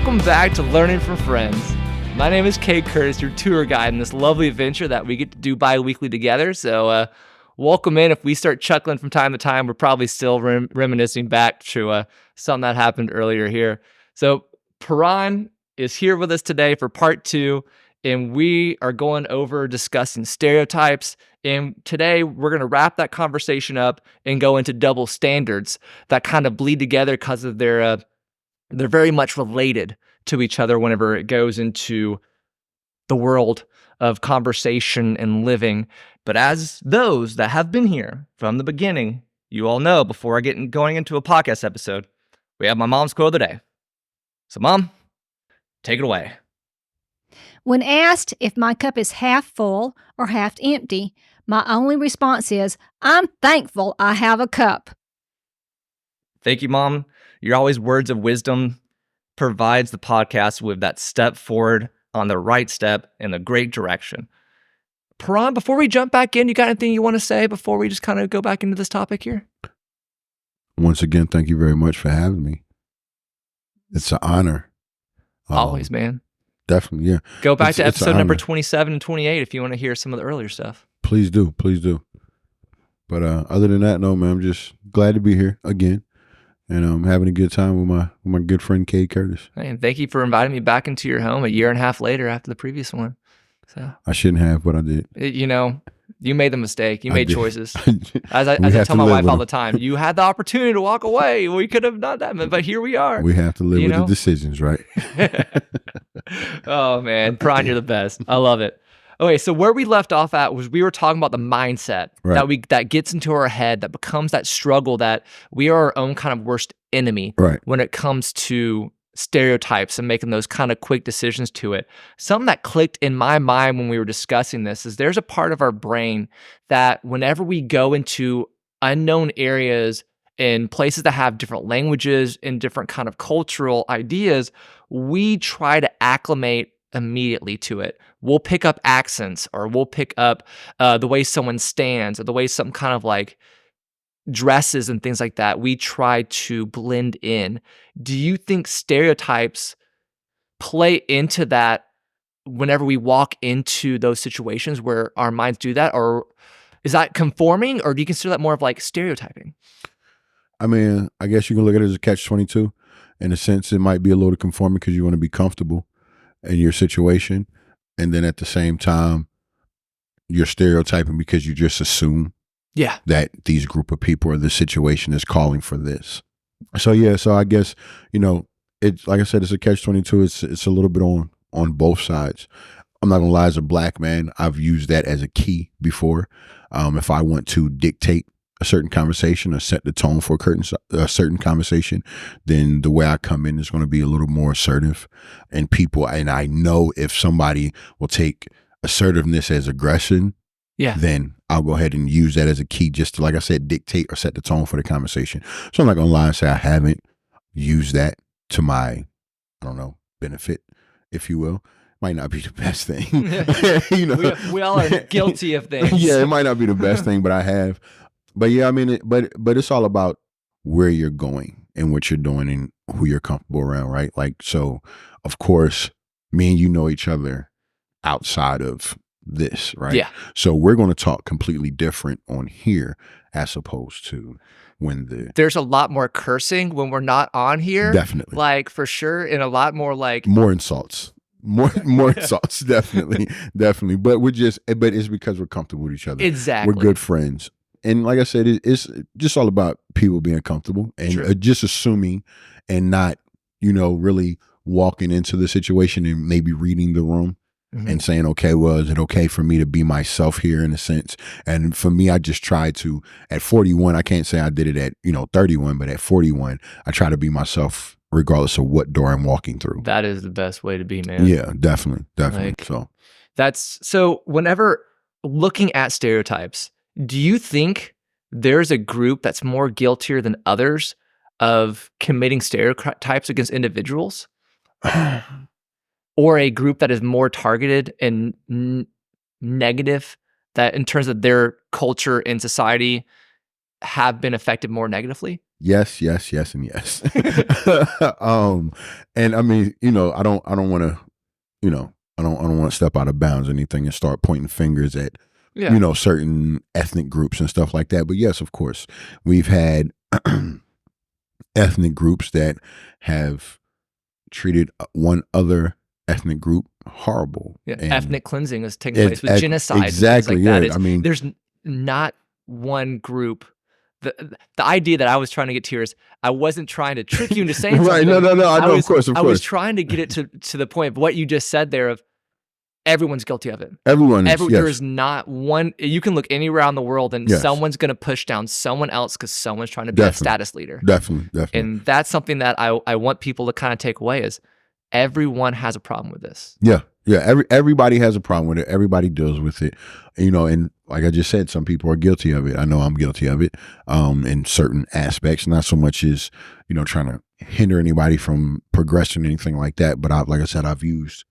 Welcome back to Learning from Friends. My name is Cade Curtis, your tour guide in this lovely adventure that we get to do bi-weekly together. So welcome in. If we start chuckling from time to time, we're probably still reminiscing back to something that happened earlier here. So Paron is here with us today for part 2, and we are going over discussing stereotypes. And today we're going to wrap that conversation up and go into double standards that kind of bleed together because of they're very much related to each other whenever it goes into the world of conversation and living. But as those that have been here from the beginning, you all know before I get going into a podcast episode, we have my mom's quote of the day. So Mom, take it away. When asked if my cup is half full or half empty, my only response is, I'm thankful I have a cup. Thank you, Mom. Your always words of wisdom provides the podcast with that step forward on the right step in the great direction. Paron, before we jump back in, you got anything you want to say before we just kind of go back into this topic here? Once again, thank you very much for having me. It's an honor. Always, man. Definitely, yeah. Go back to episode number 27 and 28 if you want to hear some of the earlier stuff. Please do. But other than that, no, man, I'm just glad to be here again. And I'm having a good time with my good friend Cade Curtis. Hey, and thank you for inviting me back into your home a year and a half later after the previous one. So I shouldn't have, but I did. You made the mistake. You made choices. As I tell my live wife with all the time, you had the opportunity to walk away. We could have done that, but here we are. We have to live with the decisions, right? Oh, man. Paron, you're the best. I love it. Okay, so where we left off at was we were talking about the mindset that gets into our head, that becomes that struggle that we are our own kind of worst enemy when it comes to stereotypes and making those kind of quick decisions to it. Something that clicked in my mind when we were discussing this is there's a part of our brain that whenever we go into unknown areas in places that have different languages and different kind of cultural ideas, we try to acclimate immediately to it. We'll pick up accents, or we'll pick up the way someone stands, or the way some kind of like dresses and things like that. We try to blend in. Do you think stereotypes play into that whenever we walk into those situations where our minds do that? Or is that conforming, or do you consider that more of like stereotyping? I mean, I guess you can look at it as a catch-22. In a sense, it might be a little conforming because you want to be comfortable in your situation. And then at the same time, you're stereotyping because you just assume that these group of people or this situation is calling for this. So I guess, it's like I said, it's a catch-22. It's a little bit on both sides. I'm not gonna lie, as a black man, I've used that as a key before. If I want to dictate a certain conversation or set the tone for a certain conversation, then the way I come in is going to be a little more assertive. And I know if somebody will take assertiveness as aggression, then I'll go ahead and use that as a key just to, like I said, dictate or set the tone for the conversation. So I'm not going to lie and say I haven't used that to my, benefit, if you will. Might not be the best thing. We all are guilty of things. Yeah, it might not be the best thing, but I have. But yeah, I mean, but it's all about where you're going and what you're doing and who you're comfortable around, right? Like, so of course, me and you know each other outside of this, right? Yeah. So we're going to talk completely different on here as opposed to when there's a lot more cursing when we're not on here. Definitely. Like, for sure. And a lot more like more insults. More insults, definitely. But it's because we're comfortable with each other. Exactly. We're good friends. And like I said, it's just all about people being comfortable and just assuming and not, really walking into the situation and maybe reading the room and saying, okay, well, is it okay for me to be myself here in a sense? And for me, I just tried to, at 41, I can't say I did it at, 31, but at 41, I try to be myself regardless of what door I'm walking through. That is the best way to be, man. Yeah, definitely. Like, so whenever looking at stereotypes, do you think there's a group that's more guiltier than others of committing stereotypes against individuals? Or a group that is more targeted and negative, that in terms of their culture and society have been affected more negatively? yes, yes, yes, and yes. And I mean, I don't want to, I don't want to step out of bounds or anything and start pointing fingers at, certain ethnic groups and stuff like that. But yes, of course, we've had ethnic groups that have treated one other ethnic group horrible. Yeah, ethnic cleansing is taking place with genocide. Exactly. And things like yeah. that. I mean, there's not one group. The idea that I was trying to get to here is I wasn't trying to trick you into saying something. Right. No. I know. Of course. I was trying to get it to the point of what you just said there of everyone's guilty of it. Everyone is. There is not one. You can look anywhere around the world and someone's going to push down someone else because someone's trying to be a status leader. Definitely. And that's something that I want people to kind of take away is everyone has a problem with this. Yeah. Everybody has a problem with it. Everybody deals with it, and like I just said, some people are guilty of it. I know I'm guilty of it in certain aspects, not so much as, trying to hinder anybody from progressing or anything like that. But like I said, I've used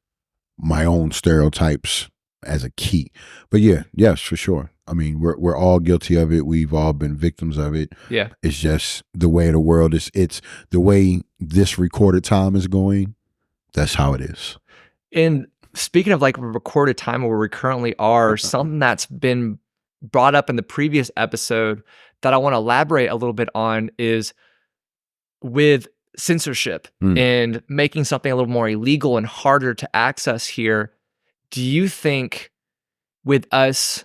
my own stereotypes as a key. But yes, for sure. I mean, we're all guilty of it. We've all been victims of it. Yeah. It's just the way the world is. It's the way this recorded time is going. That's how it is. And speaking of like recorded time where we currently are, something that's been brought up in the previous episode that I want to elaborate a little bit on is with censorship and making something a little more illegal and harder to access here. Do you think with us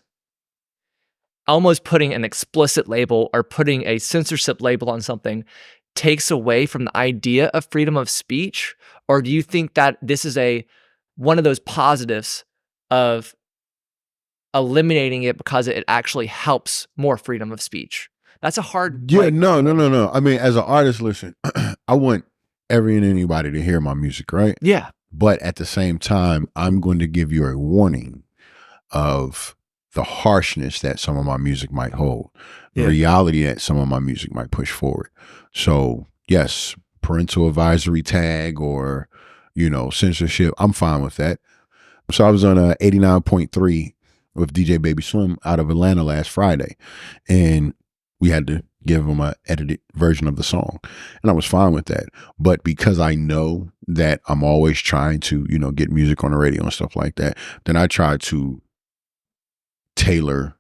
almost putting an explicit label or putting a censorship label on something takes away from the idea of freedom of speech? Or do you think that this is one of those positives of eliminating it because it actually helps more freedom of speech? That's a hard... Yeah, no. I mean, as an artist, listen, I want every and anybody to hear my music, right? Yeah. But at the same time, I'm going to give you a warning of the harshness that some of my music might hold, the reality that some of my music might push forward. So, yes, parental advisory tag or, censorship, I'm fine with that. So I was on 89.3 with DJ Baby Slim out of Atlanta last Friday, and we had to give him an edited version of the song, and I was fine with that. But because I know that I'm always trying to, get music on the radio and stuff like that, then I try to tailor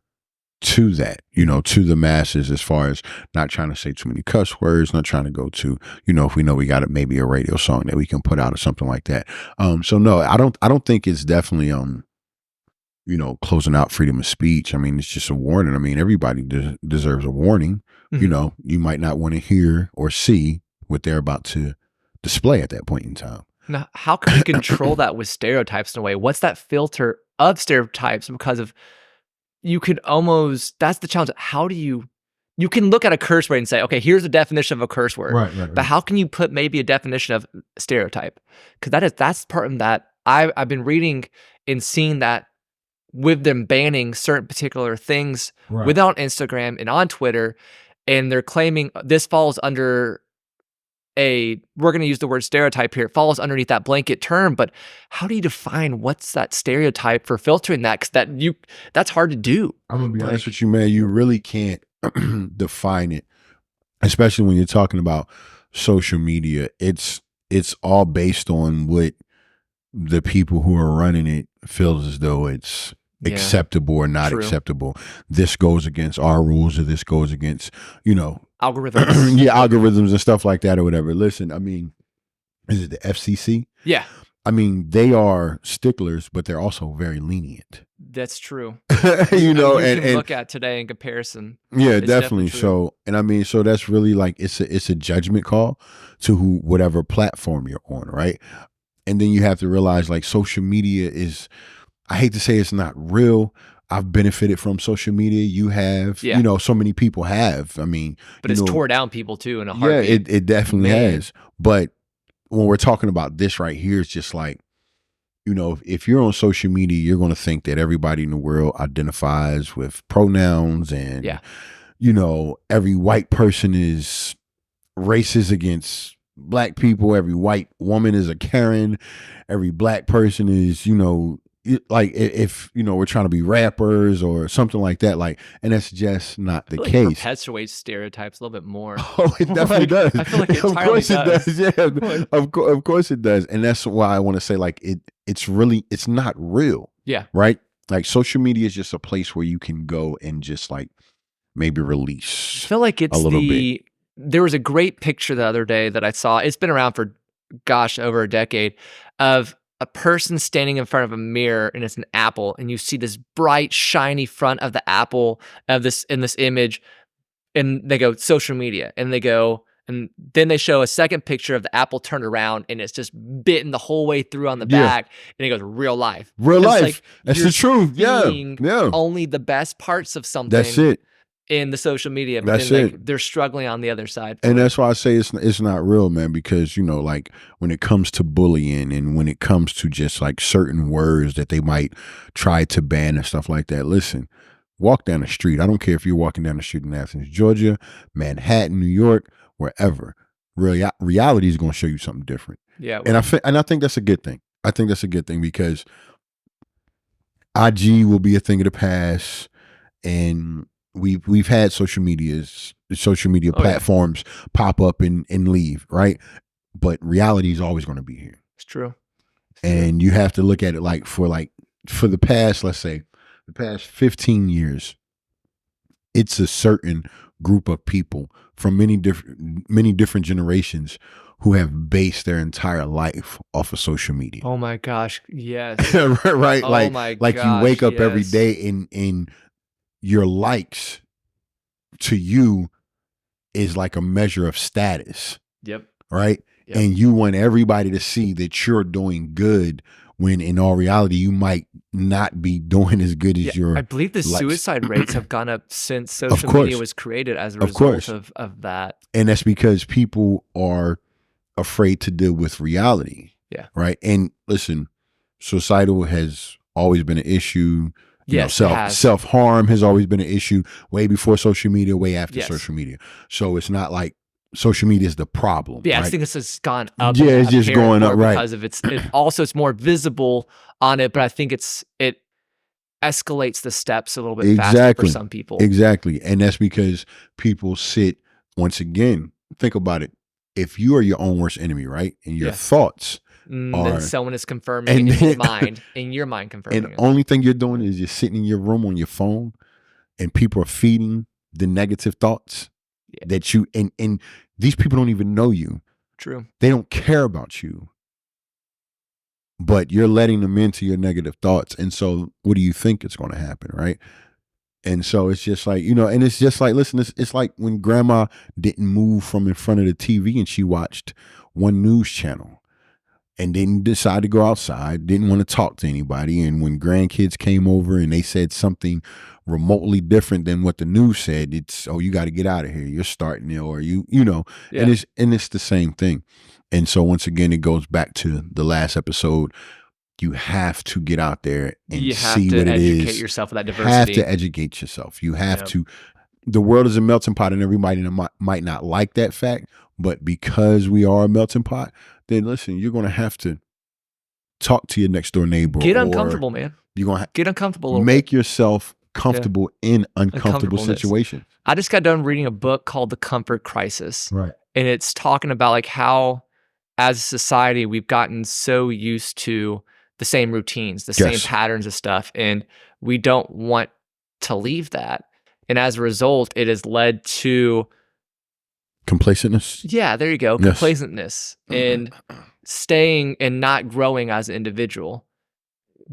to that, to the masses, as far as not trying to say too many cuss words, not trying to go to, if we know we got maybe a radio song that we can put out or something like that. So no, I don't think it's definitely, closing out freedom of speech. I mean, it's just a warning. I mean, everybody deserves a warning. Mm-hmm. You might not want to hear or see what they're about to display at that point in time. Now, how can we control that with stereotypes in a way? What's that filter of stereotypes? Because of that's the challenge. How do you can look at a curse word and say, okay, here's the definition of a curse word. Right. But how can you put maybe a definition of stereotype? Because that's part of that I've been reading and seeing that with them banning certain particular things without Instagram and on Twitter, and they're claiming this falls under we're going to use the word stereotype here, it falls underneath that blanket term. But how do you define what's that stereotype for filtering that? Because that's hard to do. I'm going to be honest with you, man. You really can't define it, especially when you're talking about social media. It's all based on what the people who are running it feels as though it's acceptable or not acceptable. This goes against our rules, or this goes against, algorithms. Algorithms and stuff like that or whatever. Listen, I mean, is it the FCC? Yeah. I mean, they are sticklers, but they're also very lenient. That's true. You can look at today in comparison. Yeah, definitely. So, and I mean, so that's really like, it's a judgment call to whatever platform you're on, right? And then you have to realize, like, social media is, I hate to say it's not real. I've benefited from social media. You have, so many people have. I mean, but it's tore down people too in a heartbeat. Yeah, it definitely has. But when we're talking about this right here, it's just like, if you're on social media, you're going to think that everybody in the world identifies with pronouns, and, every white person is racist against Black people. Every white woman is a Karen. Every Black person is, like if we're trying to be rappers or something like that, like, and that's just not the case. It perpetuates stereotypes a little bit more. Oh, it definitely does. I feel like it of course does. It does. Yeah, of course it does. And that's why I want to say, like, it's not real. Yeah. Right. Like, social media is just a place where you can go and just like maybe release. I feel like it's a little bit. There was a great picture the other day that I saw. It's been around for, gosh, over a decade, of a person standing in front of a mirror, and it's an apple, and you see this bright, shiny front of the apple in this image, and they go social media, and they go, and then they show a second picture of the apple turned around, and it's just bitten the whole way through on the back, and it goes real life. Like, that's the truth. Yeah. Only the best parts of something. That's it. In the social media, but that's then, it. They're struggling on the other side. And that's why I say it's not real, man, because, like, when it comes to bullying and when it comes to just like certain words that they might try to ban and stuff like that, listen, walk down the street. I don't care if you're walking down the street in Athens, Georgia, Manhattan, New York, wherever. Reality is going to show you something different. Yeah. And I think that's a good thing. I think that's a good thing, because IG will be a thing of the past, and we've had social media platforms pop up and leave, right? But reality is always going to be here. It's true. And you have to look at it like for the past, let's say, the past 15 years, it's a certain group of people from many different generations who have based their entire life off of social media. Oh my gosh, yes. Right? Oh like, my you wake up every day and your likes to you is like a measure of status. Yep. Right? Yep. And you want everybody to see that you're doing good, when in all reality you might not be doing as good as your I believe the likes. Suicide rates have gone up since social media was created as a result of that. And that's because people are afraid to deal with reality. Yeah. Right? And listen, suicidal has always been an issue. Self-harm has always been an issue, way before social media, way after social media. So it's not like social media is the problem. Yeah, right? I think this has gone up. Yeah, it's just going up, right? Because of it's more visible on it, but I think it escalates the steps a little bit faster for some people. Exactly. And that's because people sit, once again, think about it. If you are your own worst enemy, right? And your thoughts then someone is confirming in your mind confirming and only thing you're doing is you're sitting in your room on your phone, and people are feeding the negative thoughts that you and these people don't even know you. True. They don't care about you, but you're letting them into your negative thoughts. And so what do you think is going to happen, right? And so it's just like, and it's just like, listen, it's like when grandma didn't move from in front of the TV and she watched one news channel and didn't decide to go outside, didn't want to talk to anybody. And when grandkids came over and they said something remotely different than what the news said, it's, oh, you got to get out of here. You're starting it, or and it's the same thing. And so once again, it goes back to the last episode. You have to get out there and see what it is. You have to educate yourself with that diversity. You have to educate yourself. You have to. The world is a melting pot, and everybody might not like that fact, but because we are a melting pot, then listen, you're going to have to talk to your next door neighbor. Get uncomfortable, man. You're going to get uncomfortable a little Make bit. yourself comfortable in uncomfortable situations. I just got done reading a book called The Comfort Crisis. Right. And it's talking about like how as a society we've gotten so used to the same routines, the same patterns of stuff, and we don't want to leave that. And as a result, it has led to complacentness. Yeah, there you go. Yes. Complacentness and staying and not growing as an individual.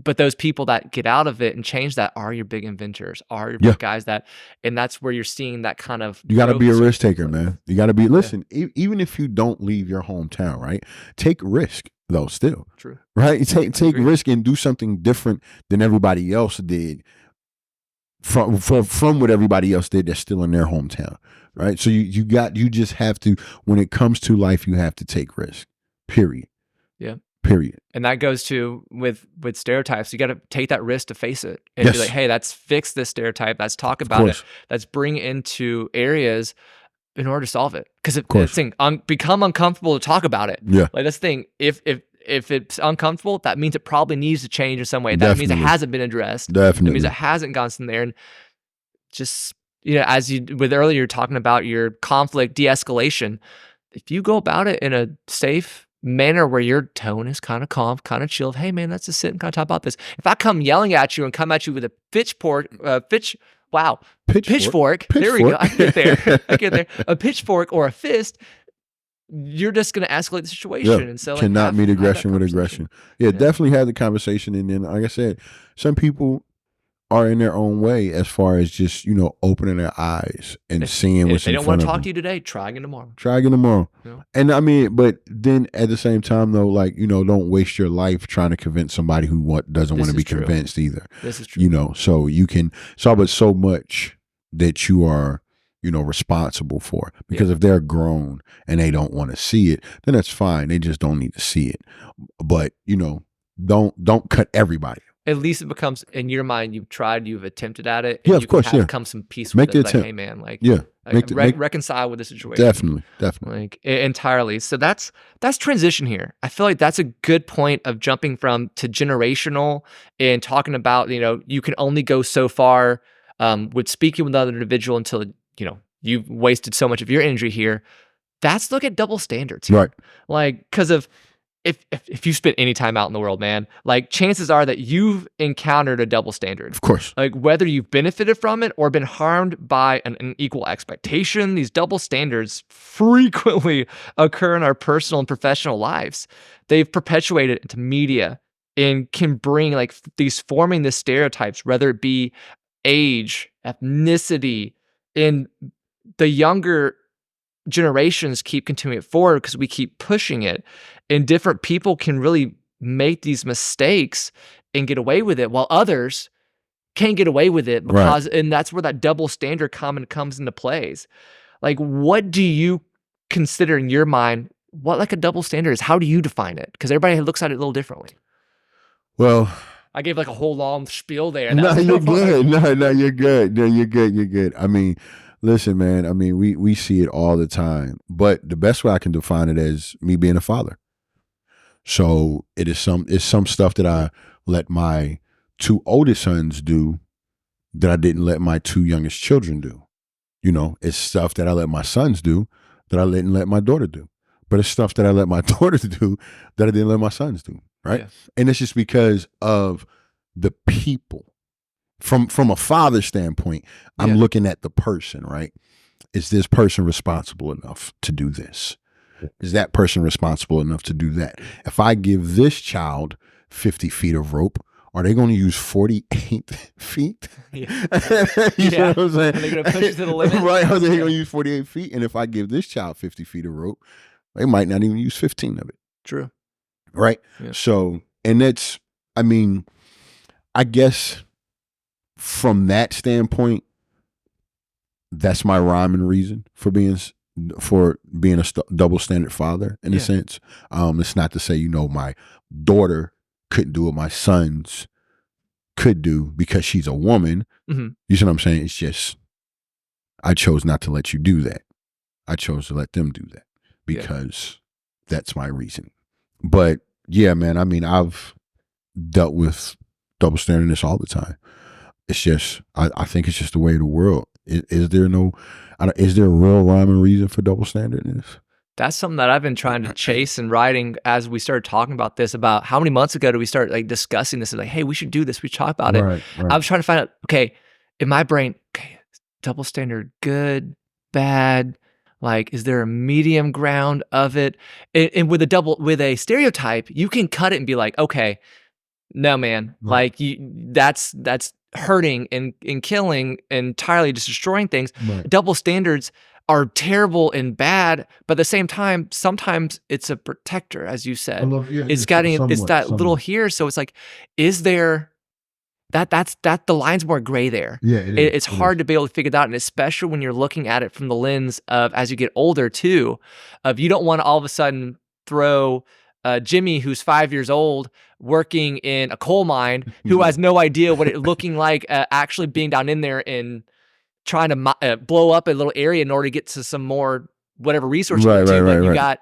But those people that get out of it and change that are your big inventors, are your big guys and that's where you're seeing that kind of. You got to be a risk taker, man. You got to be, listen, even if you don't leave your hometown, right? Take risk though, still. True. Right? Take risk and do something different than everybody else did from what everybody else did that's still in their hometown. Right? So you just have to, when it comes to life, you have to take risk. Period. Yeah. Period. And that goes to with stereotypes. You got to take that risk to face it and be like, hey, let's fix this stereotype. Let's talk about it. Let's bring into areas in order to solve it. Because it's become uncomfortable to talk about it. Yeah. Like this thing, if if it's uncomfortable, that means it probably needs to change in some way. That means it hasn't been addressed. Definitely. That means it hasn't gone from there. And just, as you with earlier talking about your conflict de-escalation, if you go about it in a safe manner where your tone is kind of calm, kind of chilled, hey man, let's just sit and kind of talk about this. If I come yelling at you and come at you with a pitchfork, there we go. I get there. A pitchfork or a fist, you're just going to escalate the situation. And so cannot meet aggression with aggression. Yeah, definitely have the conversation. And then, like I said, some people are in their own way as far as just, opening their eyes and seeing what's in front of them. If they don't want to talk to you today, try again tomorrow. Yeah. And I mean, but then at the same time though, don't waste your life trying to convince somebody who doesn't want to be convinced either. This is true. So you can solve so much that you are, responsible for. Because if they're grown and they don't want to see it, then that's fine. They just don't need to see it. But, don't cut everybody. At least it becomes, in your mind, you've attempted at it. And of course, become some peace with it. Hey man, reconcile with the situation. Definitely. Entirely. So that's transition here. I feel like that's a good point of jumping to generational and talking about, you can only go so far with speaking with another individual until, you've wasted so much of your energy here. That's look at double standards here. Right. Because of, if you spent any time out in the world, man, chances are that you've encountered a double standard. Of course. Whether you've benefited from it or been harmed by an equal expectation, these double standards frequently occur in our personal and professional lives. They've perpetuated into media and can bring forming the stereotypes, whether it be age, ethnicity, and the younger generations keep continuing it forward because we keep pushing it, and different people can really make these mistakes and get away with it while others can't get away with it because and that's where that double standard comes into plays. What do you consider in your mind what a double standard is? How do you define it? Because everybody looks at it a little differently. Well, I gave a whole long spiel there. No, you're good. No, you're good. No, you're good. You're good. I mean, listen, man. I mean, we see it all the time. But the best way I can define it is me being a father. So it's some stuff that I let my 2 oldest sons do that I didn't let my 2 youngest children do. It's stuff that I let my sons do that I didn't let my daughter do. But it's stuff that I let my daughter do that I didn't let my sons do. Right. Yeah. And it's just because of the people. From a father's standpoint, I'm looking at the person, right? Is this person responsible enough to do this? Is that person responsible enough to do that? If I give this child 50 feet of rope, are they going to use 48 feet? You know what I'm saying? Are they going to push it to the limit? Right. Are they going to use 48 feet? And if I give this child 50 feet of rope, they might not even use 15 of it. True. Right. Yeah. So, and I guess from that standpoint, that's my rhyme and reason for being a double standard father in a sense. It's not to say, my daughter couldn't do what my sons could do because she's a woman. Mm-hmm. You see what I'm saying? It's just, I chose not to let you do that. I chose to let them do that because that's my reason. But yeah, man, I mean, I've dealt with double standardness all the time. It's just, I think it's just the way of the world. Is there a real rhyme and reason for double standardness? That's something that I've been trying to chase and writing as we started talking about this. About how many months ago did we start discussing this? And hey, we should do this. We should talk about it. Right. I was trying to find out, okay, in my brain, double standard, good, bad. Is there a medium ground of it? And with a stereotype, you can cut it and be okay, no, man, that's hurting and killing, entirely just destroying things. Right. Double standards are terrible and bad, but at the same time, sometimes it's a protector, as you said. It's that little here. So it's is there? That's the line's more gray there. Yeah, it's hard to be able to figure that out, and especially when you're looking at it from the lens of as you get older too, of you don't want to all of a sudden throw Jimmy, who's 5 years old, working in a coal mine, who has no idea what it's looking like, actually being down in there and trying to blow up a little area in order to get to some more whatever resource. You got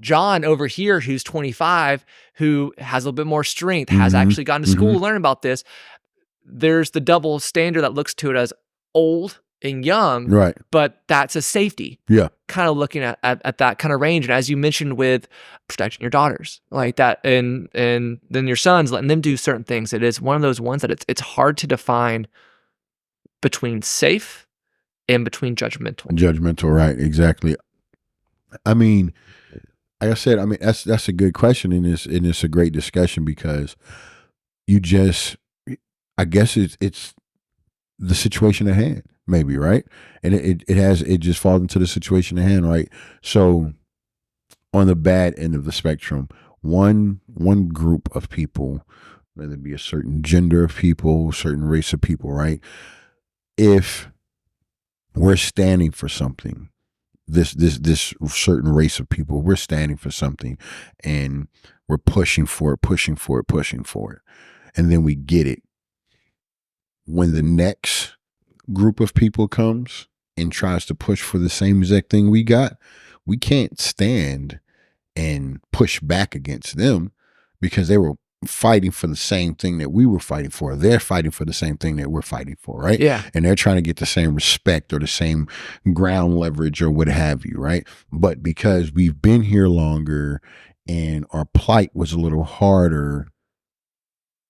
John over here, who's 25, who has a little bit more strength, has actually gone to school to learn about this. There's the double standard that looks to it as old and young, right? But that's a safety. Yeah. Kind of looking at that kind of range. And as you mentioned with protecting your daughters like that, and then your sons, letting them do certain things. It is one of those ones that it's hard to define between safe and between judgmental. Judgmental, right? Exactly. I mean, like I said, that's a good question, and it's a great discussion because I guess it's the situation at hand, maybe, right? And it just falls into the situation at hand, right? So on the bad end of the spectrum, one group of people, whether it be a certain gender of people, certain race of people, right? If we're standing for something, this certain race of people, we're standing for something and we're pushing for it. And then we get it. When the next group of people comes and tries to push for the same exact thing we got, we can't stand and push back against them because they were fighting for the same thing that we were fighting for. They're fighting for the same thing that we're fighting for, right? Yeah. And they're trying to get the same respect or the same ground leverage or what have you, right? But because we've been here longer and our plight was a little harder,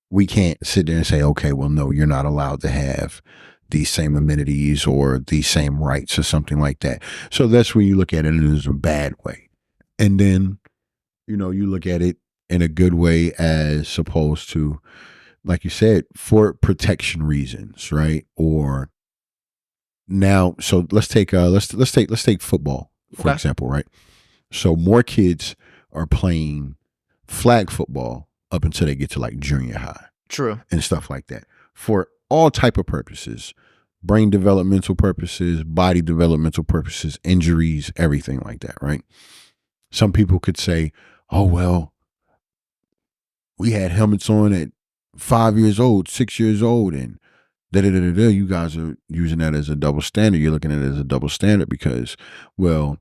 we can't sit there and say, okay, well, no, you're not allowed to have these same amenities or these same rights or something like that. So that's when you look at it as a bad way. And then, you look at it in a good way as opposed to, like you said, for protection reasons, right? Or now, so let's take football, for example, right? So more kids are playing flag football up until they get to like junior high. True. And stuff like that. For all type of purposes, brain developmental purposes, body developmental purposes, injuries, everything like that, right? Some people could say, oh, well, we had helmets on at 5 years old, 6 years old, and da-da-da-da-da. You guys are using that as a double standard. You're looking at it as a double standard because, well,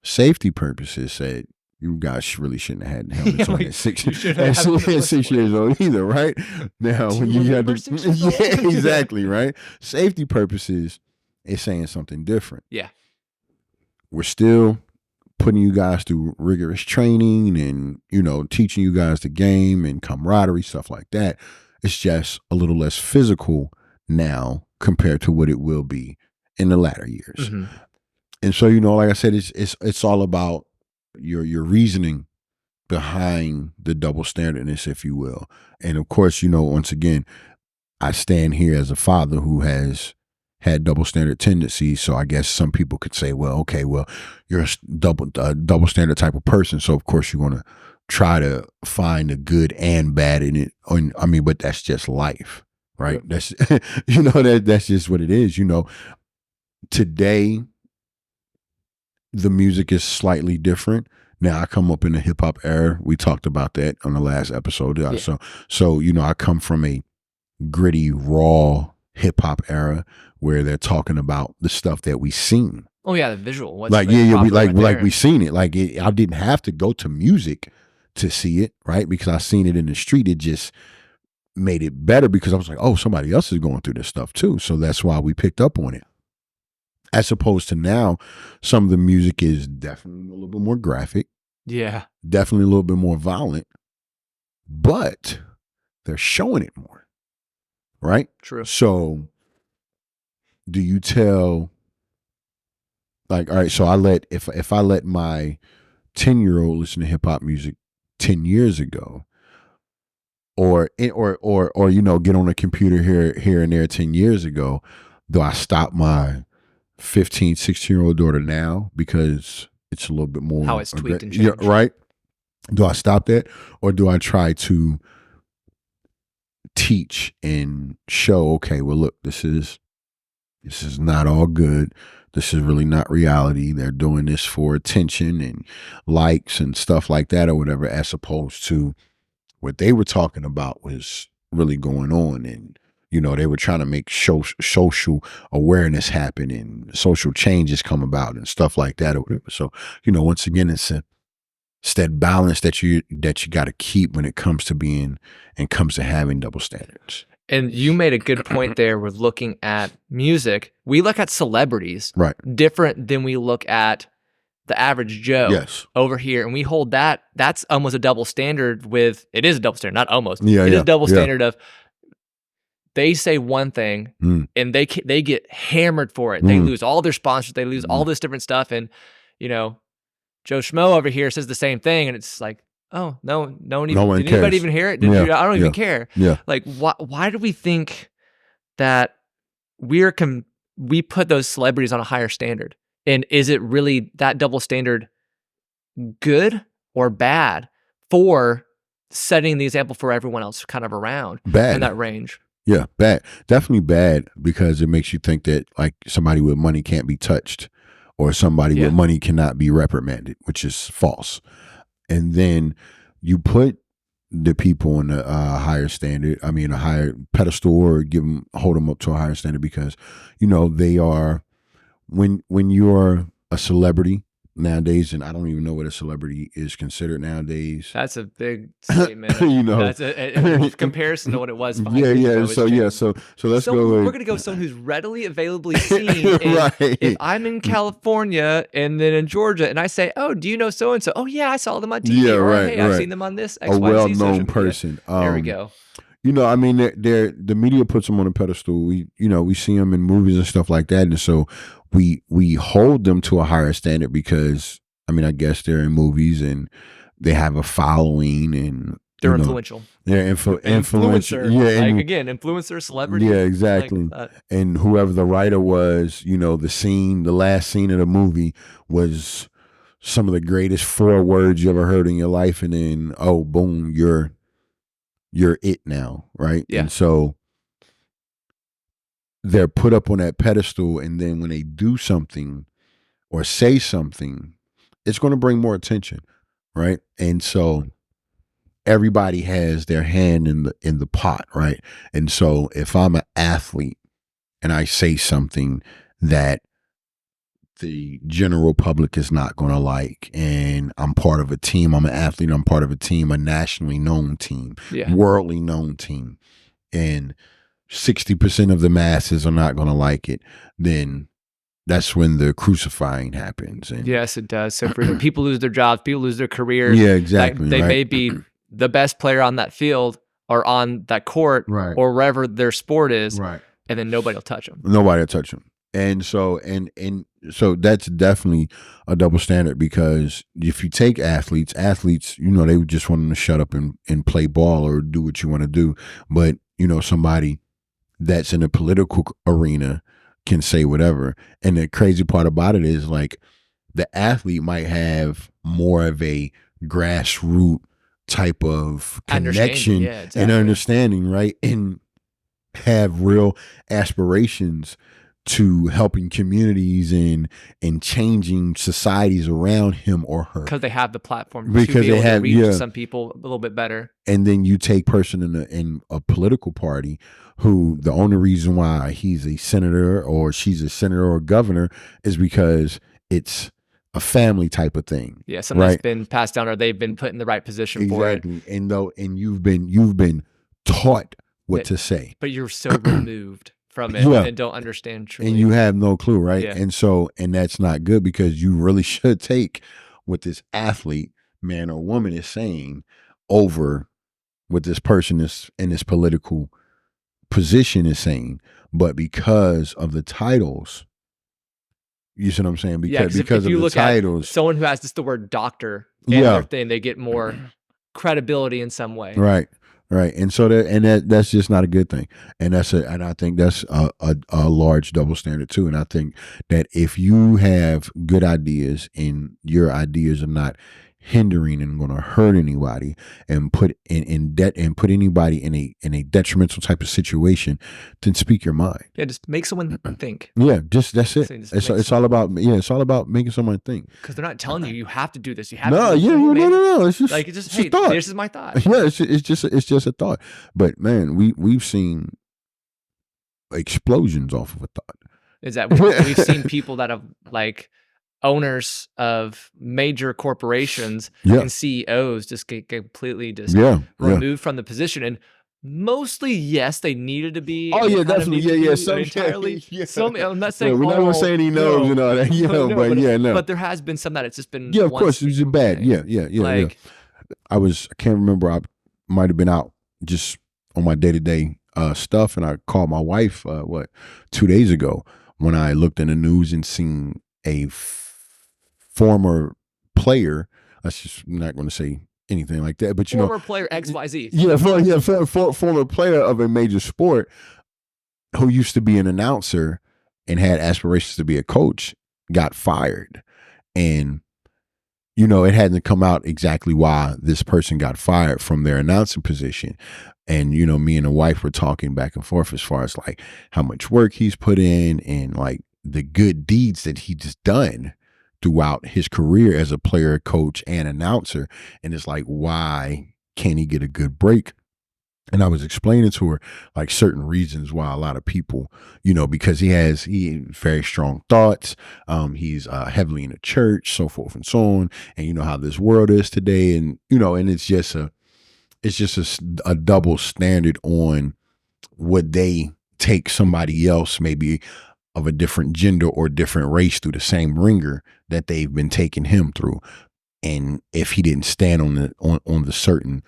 safety purposes said you guys really shouldn't have had helmets on at 6 years old either, right? Now, when you had yeah, exactly, right? Safety purposes is saying something different. Yeah. We're still putting you guys through rigorous training and, teaching you guys the game and camaraderie, stuff like that. It's just a little less physical now compared to what it will be in the latter years. Mm-hmm. And so, like I said, it's all about your reasoning behind the double standardness, if you will. And of course, once again, I stand here as a father who has had double standard tendencies. So I guess some people could say, well, okay, well, you're a double standard type of person. So of course you want to try to find the good and bad in it. But that's just life, right? Yeah. That's, that's just what it is. Today, the music is slightly different. Now I come up in the hip hop era. We talked about that on the last episode. Yeah. So, I come from a gritty, raw hip hop era where they're talking about the stuff that we seen. Oh yeah, the visual. We seen it. I didn't have to go to music to see it, right? Because I seen it in the street. It just made it better because I was like, oh, somebody else is going through this stuff too. So that's why we picked up on it. As opposed to now, some of the music is definitely a little bit more graphic. Yeah. Definitely a little bit more violent. But they're showing it more. Right? True. So do you tell, like, all right, so if I let my 10-year-old listen to hip hop music 10 years ago, or get on a computer here and there 10 years ago, do I stop my 15, 16-year-old daughter now because it's a little bit more how it's tweaked and changed? Yeah, right? Do I stop that, or do I try to teach and show, okay, well, look, this is not all good. This is really not reality. They're doing this for attention and likes and stuff like that or whatever, as opposed to what they were talking about was really going on. And, they were trying to make social awareness happen and social changes come about and stuff like that or whatever. So, once again, it's It's that balance that you got to keep when it comes to having double standards. And you made a good point there with looking at music. We look at celebrities right different than we look at the average Joe over here. And we hold that's almost a double standard it is a double standard, not almost. It is a double standard of they say one thing and they get hammered for it. They lose all their sponsors. They lose all this different stuff. And, Joe Schmo over here says the same thing. And it's like, oh, no one even, did anybody even hear it? I don't even care. Yeah. Like, why do we think that we put those celebrities on a higher standard? And is it really that double standard good or bad for setting the example for everyone else kind of around in that range? Yeah, bad. Definitely bad, because it makes you think that like somebody with money can't be touched, or somebody with money cannot be reprimanded, which is false. And then you put the people on a higher standard, a higher pedestal, or hold them up to a higher standard, because, they are, when you're a celebrity nowadays, and I don't even know what a celebrity is considered nowadays. That's a big statement. That's a comparison to what it was 5 years ago. So let's go. We're gonna go with someone who's readily availably seen. If I'm in California and then in Georgia, and I say, "Oh, do you know so and so?" "Oh yeah, I saw them on TV." Yeah, or, right. "Hey, I've seen them on this XYZ a well-known person." There we go. The media puts them on a pedestal. We see them in movies and stuff like that, and so we hold them to a higher standard because, I guess they're in movies and they have a following, and they're influential. They're influencer. Yeah, again, influencer, celebrity. Yeah, exactly. Like and whoever the writer was, the last scene of the movie was some of the greatest 4 words you ever heard in your life, and then boom, you're it now, right? Yeah. And so they're put up on that pedestal, and then when they do something or say something, it's going to bring more attention, right? And so everybody has their hand in the pot, right? And so if I'm an athlete and I say something that the general public is not going to like, and I'm part of a team, I'm an athlete, I'm part of a team, a nationally known team, worldly known team, and 60% of the masses are not going to like it, then that's when the crucifying happens. And yes, it does. So for people lose their jobs, people lose their careers. Yeah, exactly. They may be the best player on that field or on that court, or wherever their sport is, and then nobody will touch them. Nobody will touch them. And so so that's definitely a double standard, because if you take athletes, they would just want them to shut up and play ball or do what you want to do. But, somebody that's in a political arena can say whatever. And the crazy part about it is, like, the athlete might have more of a grassroots type of connection and understanding, right? And have real aspirations to helping communities and changing societies around him or her, because they have the platform, because to be able to reach yeah. some people a little bit better. And then you take person in a political party who the only reason why he's a senator or she's a senator or governor is because it's a family type of thing. Yeah, something that's been passed down, or they've been put in the right position for it. And you've been taught what to say, but you're so removed from it and don't understand truly. And you have no clue, right? Yeah. And that's not good, because you really should take what this athlete, man or woman, is saying over what this person is in this political position is saying. But because of the titles, you see what I'm saying? Because if of you the look titles, at someone who has just the word doctor in their thing, they get more credibility in some way. Right. And so that's just not a good thing. And I think that's a large double standard too. And I think that if you have good ideas and your ideas are not hindering and going to hurt anybody and put in debt and put anybody in a detrimental type of situation, then speak your mind. Yeah, just make someone think. Yeah, that's it. It's all about making someone think. Because they're not telling you have to do this. You have no. It's just like it's just hey, thought. This is my thought. Yeah, it's just a thought. But man, we've seen explosions off of a thought. Is that we've seen people that have like owners of major corporations and CEOs just get completely removed from the position. And mostly, yes, they needed to be. Oh yeah, definitely. Yeah. Some entirely. Some. I'm not saying. We're not gonna say any no's and all that. No. But there has been some that it's just been. Yeah, of course, it's bad. Yeah. I can't remember. I might have been out just on my day-to-day stuff, and I called my wife 2 days ago when I looked in the news and seen a former player. I'm just not going to say anything like that, but former player XYZ. Former player of a major sport who used to be an announcer and had aspirations to be a coach got fired, and it hadn't come out exactly why this person got fired from their announcing position. And, me and the wife were talking back and forth as far as like how much work he's put in and like the good deeds that he's done throughout his career as a player, coach, and announcer. And it's like, why can't he get a good break? And I was explaining to her like certain reasons why a lot of people, because he has very strong thoughts. He's heavily in the church, so forth and so on. And you know how this world is today. And, and it's just a double standard on would they take somebody else, maybe of a different gender or different race, through the same ringer that they've been taking him through. And if he didn't stand on the certain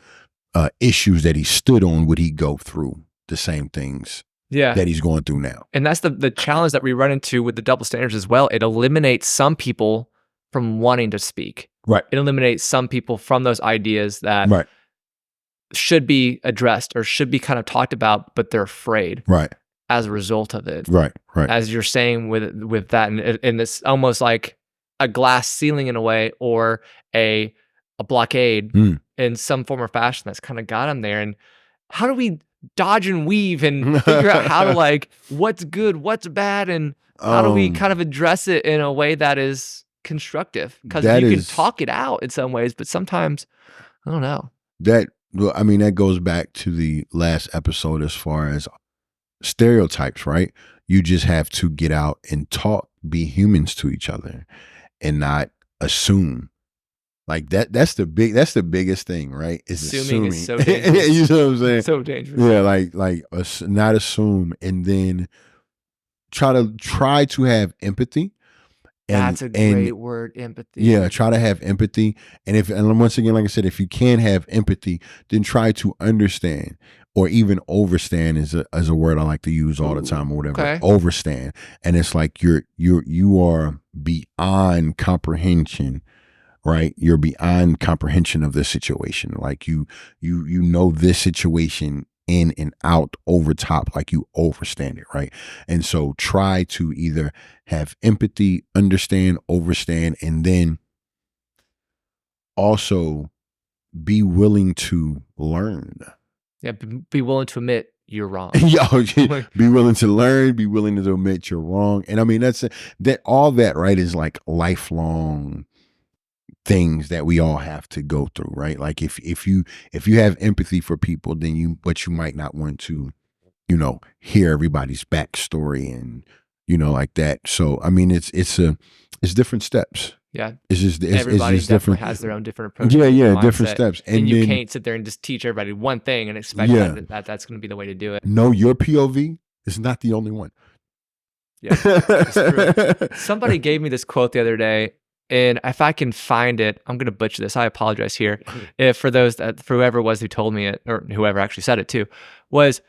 issues that he stood on, would he go through the same things that he's going through now? And that's the challenge that we run into with the double standards as well. It eliminates some people from wanting to speak. Right. It eliminates some people from those ideas that should be addressed or should be kind of talked about, but they're afraid. Right. As a result of it. Right. As you're saying with that, and it's almost like a glass ceiling in a way, or a blockade in some form or fashion that's kind of got him there. And how do we dodge and weave and figure out how to like what's good, what's bad, and how do we kind of address it in a way that is constructive? Because you can talk it out in some ways, but sometimes I don't know. That goes back to the last episode as far as stereotypes, right? You just have to get out and talk, be humans to each other, and not assume. Like that's the biggest thing, right? Is assuming. Is so dangerous. You know what I'm saying? So dangerous. Yeah, like not assume, and then try to have empathy. That's a great word, empathy. Yeah, try to have empathy. And once again, like I said, if you can have empathy, then try to understand, or even overstand is a word I like to use all the time, or whatever. Okay. Overstand. And it's like you are beyond comprehension, right? You're beyond comprehension of this situation. Like you know this situation in and out, over top, like you overstand it, right? And so try to either have empathy, understand, overstand, and then also be willing to learn. Yeah, be willing to admit you're wrong. Be willing to learn, be willing to admit you're wrong. And I mean, all that, right, is like lifelong things that we all have to go through, right? Like if you have empathy for people, then but you might not want to, hear everybody's backstory and, like that. So, I mean, it's different steps. Yeah. Everybody definitely different. has their own different approach. Yeah, different steps. And you can't sit there and just teach everybody one thing and expect that that's going to be the way to do it. No, your POV is not the only one. Yeah, it's true. Somebody gave me this quote the other day, and if I can find it, I'm going to butcher this. I apologize here. For whoever it was who told me it, or whoever actually said it too, was,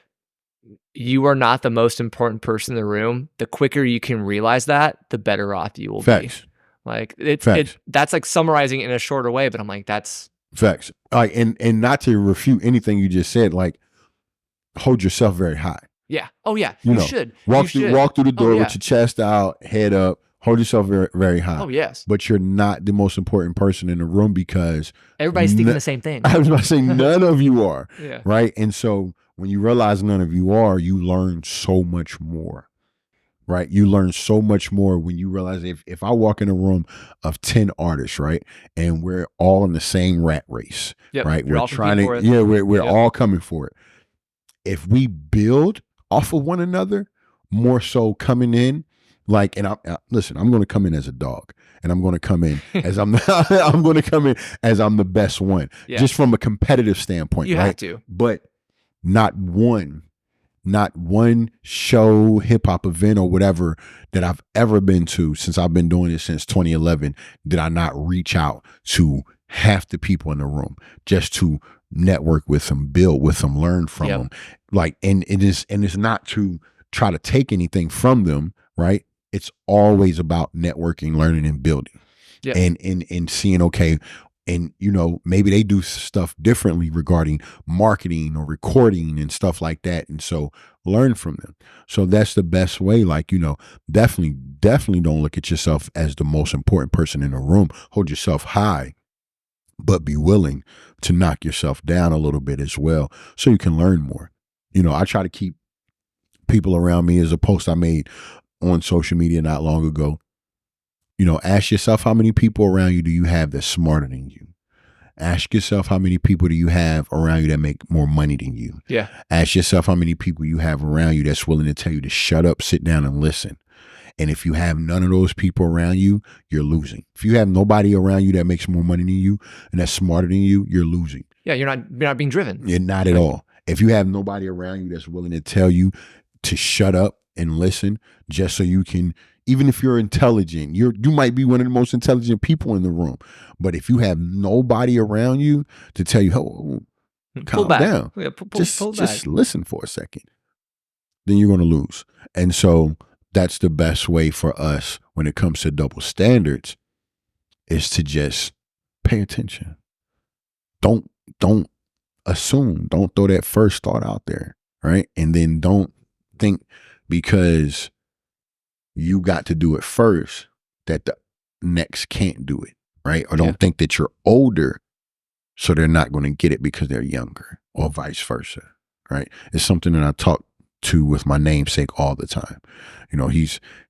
you are not the most important person in the room. The quicker you can realize that, the better off you will be. Like that's like summarizing it in a shorter way, but I'm like, that's facts. Like, and not to refute anything you just said, like, hold yourself very high. Yeah. Oh yeah. You should walk through the door with your chest out, head up. Hold yourself very, very high. Oh yes. But you're not the most important person in the room, because everybody's thinking the same thing. I was about to say none of you are. Yeah. Right. And so when you realize none of you are, you learn so much more. Right. You learn so much more when you realize if I walk in a room of 10 artists, right, and we're all in the same rat race, right? We're trying to, we're all coming for it. If we build off of one another, more so coming in Like, and listen, I'm going to come in as a dog, and I'm going to come in as I'm the best one, just from a competitive standpoint. You right? have to. But not one show, hip hop event or whatever that I've ever been to since I've been doing this since 2011 did I not reach out to half the people in the room just to network with them, build with them, learn from them. Like, and it's not to try to take anything from them, right? It's always about networking, learning, and building. And seeing, okay, and maybe they do stuff differently regarding marketing or recording and stuff like that. And so learn from them. So that's the best way. Like, definitely don't look at yourself as the most important person in the room. Hold yourself high, but be willing to knock yourself down a little bit as well so you can learn more. I try to keep people around me. As a post I made on social media not long ago, ask yourself how many people around you do you have that's smarter than you. Ask yourself how many people do you have around you that make more money than you. Yeah. Ask yourself how many people you have around you that's willing to tell you to shut up, sit down, and listen. And if you have none of those people around you, you're losing. If you have nobody around you that makes more money than you and that's smarter than you, you're losing. Yeah, you're not being driven. You're not at all. If you have nobody around you that's willing to tell you to shut up and listen, just so you can, even if you're intelligent, you might be one of the most intelligent people in the room. But if you have nobody around you to tell you, oh, calm down, just listen for a second, then you're going to lose. And so that's the best way for us when it comes to double standards, is to just pay attention. Don't assume. Don't throw that first thought out there, right? And then don't think because you got to do it first that the next can't do it, right? Or don't think that you're older, so they're not going to get it because they're younger, or vice versa, right? It's something that I talk to with my namesake all the time.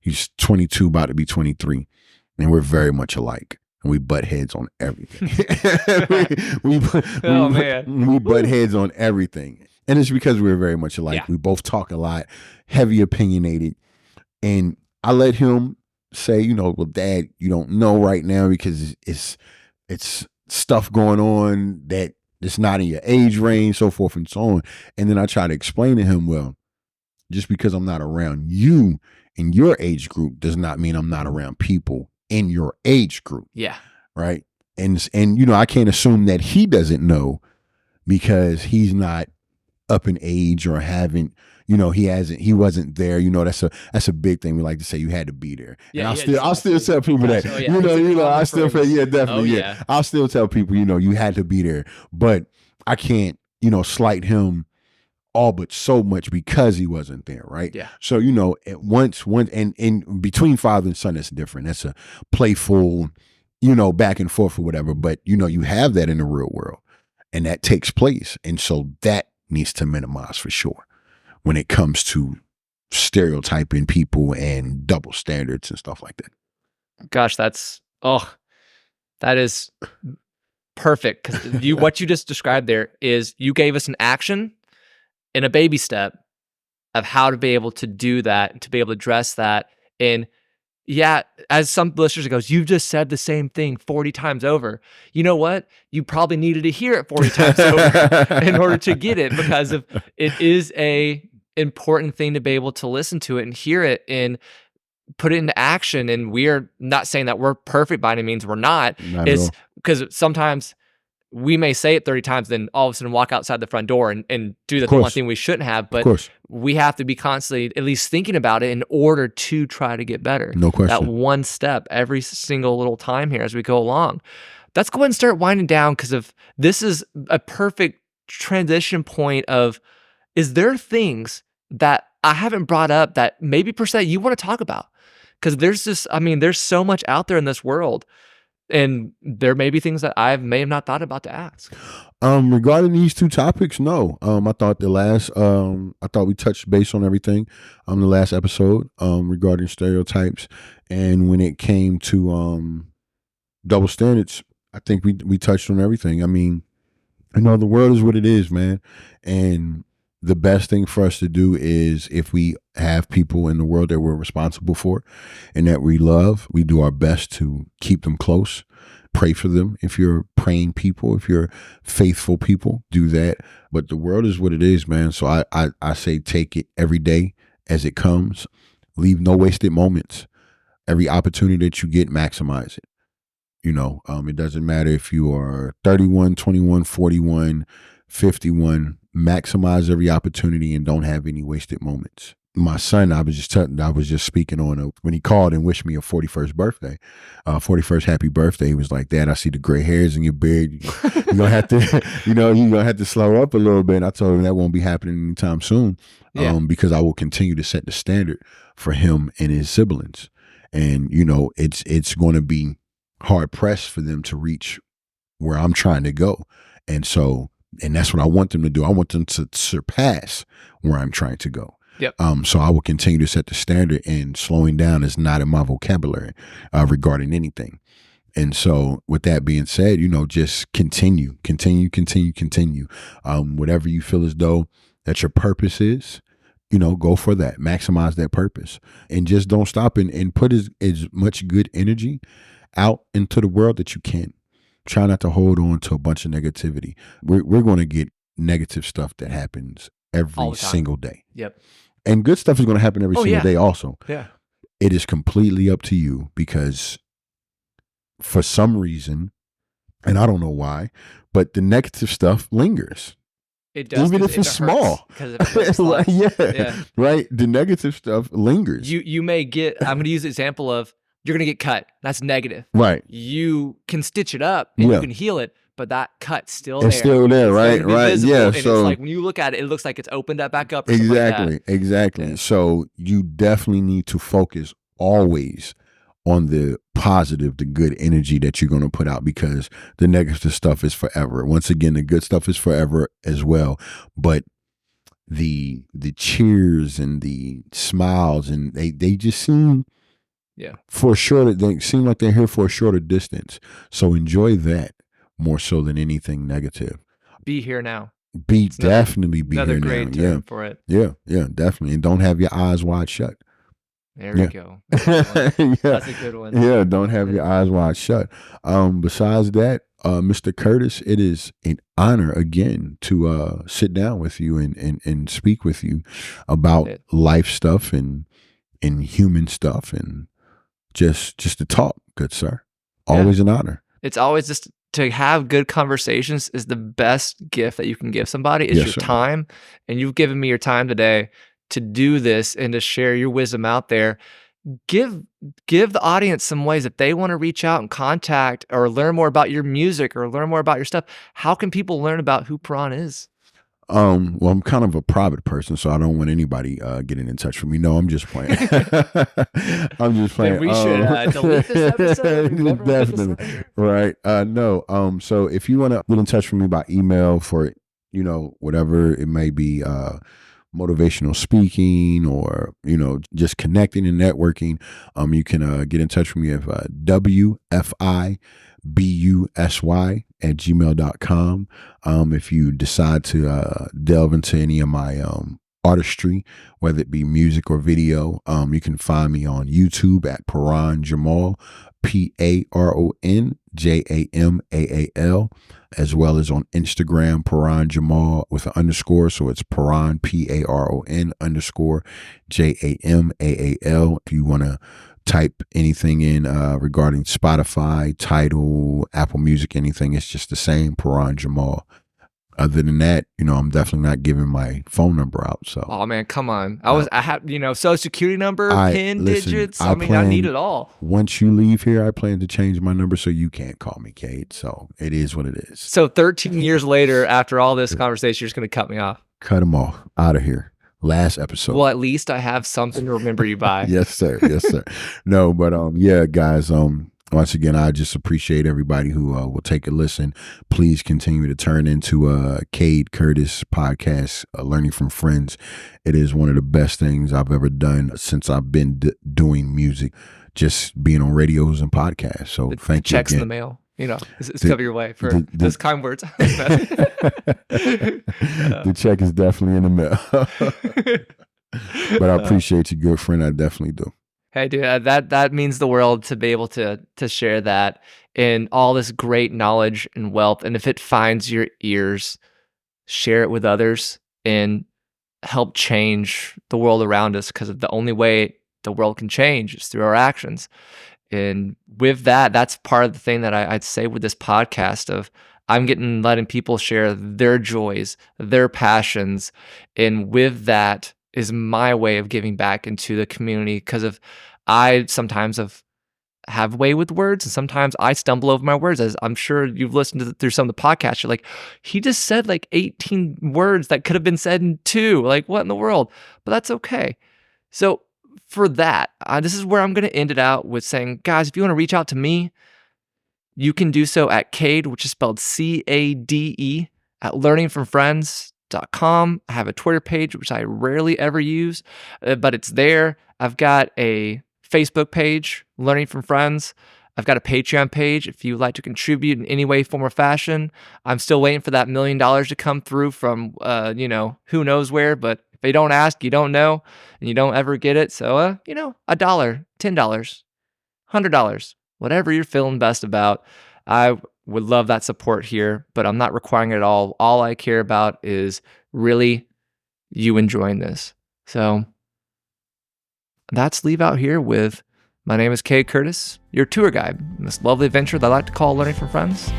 He's 22, about to be 23, and we're very much alike. And we butt heads on everything. we butt heads on everything. And it's because we're very much alike. Yeah. We both talk a lot, heavy opinionated. And I let him say, well, Dad, you don't know right now because it's stuff going on that it's not in your age range, so forth and so on. And then I try to explain to him, well, just because I'm not around you in your age group does not mean I'm not around people in your age group. Yeah. Right. And I can't assume that he doesn't know because he's not up in age or haven't, he wasn't there. That's a big thing. We like to say you had to be there. Yeah. And I'll still tell people that, I still say, definitely. I'll still tell people, you had to be there, but I can't, slight him all but so much because he wasn't there, right? Yeah. So, once and between father and son, that's different. That's a playful, back and forth or whatever. But, you have that in the real world, and that takes place. And so that needs to minimize for sure when it comes to stereotyping people and double standards and stuff like that. Gosh, that is perfect. Because what you just described there is you gave us an action and a baby step of how to be able to do that, to be able to address that. And yeah, as some listeners goes, you've just said the same thing 40 times over. You know what? You probably needed to hear it 40 times over in order to get it, because it is a important thing to be able to listen to it and hear it and put it into action. And we are not saying that we're perfect by any means. We're not. It's because sometimes we may say it 30 times, then all of a sudden walk outside the front door and do the one thing we shouldn't have. But we have to be constantly at least thinking about it in order to try to get better. No question. That one step every single little time here as we go along. Let's go ahead and start winding down, because this is a perfect transition point of, is there things that I haven't brought up that maybe per se you want to talk about? Because there's so much out there in this world. And there may be things that I may have not thought about to ask. Regarding these two topics, no. I thought we touched base on everything on the last episode regarding stereotypes. And when it came to double standards, I think we touched on everything. I mean, the world is what it is, man. And the best thing for us to do is, if we have people in the world that we're responsible for and that we love, we do our best to keep them close. Pray for them. If you're praying people, if you're faithful people, do that. But the world is what it is, man. So I say take it every day as it comes. Leave no wasted moments. Every opportunity that you get, maximize it. It doesn't matter if you are 31, 21, 41, 51. Maximize every opportunity and don't have any wasted moments. My son, I was just speaking on when he called and wished me a 41st birthday, 41st happy birthday. He was like, "Dad, I see the gray hairs in your beard. You're gonna have to, you're gonna have to slow up a little bit." And I told him that won't be happening anytime soon, because I will continue to set the standard for him and his siblings. And it's going to be hard pressed for them to reach where I'm trying to go, and that's what I want them to do. I want them to surpass where I'm trying to go. Yep. So I will continue to set the standard, and slowing down is not in my vocabulary regarding anything. And so with that being said, just continue. Whatever you feel as though that your purpose is, go for that. Maximize that purpose, and just don't stop and put as much good energy out into the world that you can. Try not to hold on to a bunch of negativity. We're going to get negative stuff that happens every single day. Yep. And good stuff is going to happen every single day also. Yeah. It is completely up to you, because for some reason, and I don't know why, but the negative stuff lingers. It does. Even if it's small. Because it hurts. Yeah. Right. The negative stuff lingers. You may get, I'm going to use the example of, you're going to get cut. That's negative. Right. You can stitch it up and you can heal it, but that cut's still there. It's still there, right? Right. Yeah. And so it's like when you look at it, it looks like it's opened that back up. Or exactly. Like that. Exactly. Yeah. So you definitely need to focus always on the positive, the good energy that you're going to put out, because the negative stuff is forever. Once again, the good stuff is forever as well. But the cheers and the smiles, and they just seem, for sure, they seem like they're here for a shorter distance. So enjoy that more so than anything negative. Be here now. Definitely be another here great now. term for it. Yeah, definitely. And don't have your eyes wide shut. There we go. That's a good one. Yeah, don't have your eyes wide shut. Besides that, Mr. Curtis, it is an honor again to sit down with you and speak with you about life stuff and human stuff, and just to talk, good sir. Always an honor. It's always just to have good conversations is the best gift that you can give somebody is your time. And you've given me your time today to do this and to share your wisdom out there. Give the audience some ways if they want to reach out and contact or learn more about your music or learn more about your stuff. How can people learn about who Paron is? Well, I'm kind of a private person, so I don't want anybody getting in touch with me. No, I'm just playing. I'm just playing. Then we should delete this episode. Definitely. Right. No. So if you want to get in touch with me by email for, whatever it may be, motivational speaking or, just connecting and networking, you can get in touch with me at WFIBUSY@gmail.com. If you decide to delve into any of my artistry, whether it be music or video, you can find me on YouTube at Paron Jamal, ParonJamaal, as well as on Instagram, Paron Jamal with an underscore. So it's Paron, PARON_JAMAAL. If you want to type anything in regarding Spotify, Tidal, Apple Music, anything, it's just the same, Paron Jamal. Other than that, I'm definitely not giving my phone number out. So, oh man, come on! I have, social security number, PIN digits. I need it all. Once you leave here, I plan to change my number so you can't call me, Cade. So it is what it is. So 13 years later, after all this conversation, you're just gonna cut me off. Cut them off. Out of here. Last episode. Well, at least I have something to remember you by. Yes, sir. Yes, sir. No, but yeah, guys. Once again, I just appreciate everybody who will take a listen. Please continue to turn into Cade Curtis podcast, Learning from Friends. It is one of the best things I've ever done since I've been doing music, just being on radios and podcasts. So thank you again. Checks in the mail. it's coming your way for those kind words. The check is definitely in the mail. But I appreciate you, good friend. I definitely do. Hey, dude, that means the world to be able to share that and all this great knowledge and wealth. And if it finds your ears, share it with others and help change the world around us, because the only way the world can change is through our actions. And with that, that's part of the thing that I'd say with this podcast of I'm letting people share their joys, their passions. And with that is my way of giving back into the community, because I sometimes have way with words, and sometimes I stumble over my words. As I'm sure you've listened through some of the podcasts, you're like, he just said like 18 words that could have been said in 2. Like, what in the world? But that's okay. So for that, this is where I'm going to end it out with saying, guys, if you want to reach out to me, you can do so at cade, which is spelled CADE, at learningfromfriends.com. I have a Twitter page, which I rarely ever use, but it's there. I've got a Facebook page, Learning from Friends. I've got a Patreon page if you would like to contribute in any way, form, or fashion. I'm still waiting for that $1 million to come through from, who knows where, but if they don't ask, you don't know, and you don't ever get it. So, $1, $10, $100, whatever you're feeling best about. I would love that support here, but I'm not requiring it at all. All I care about is really you enjoying this. So that's Leave Out here with, my name is Cade Curtis, your tour guide in this lovely adventure that I like to call Learning from Friends.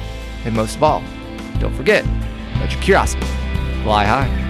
And most of all, don't forget, let your curiosity fly high.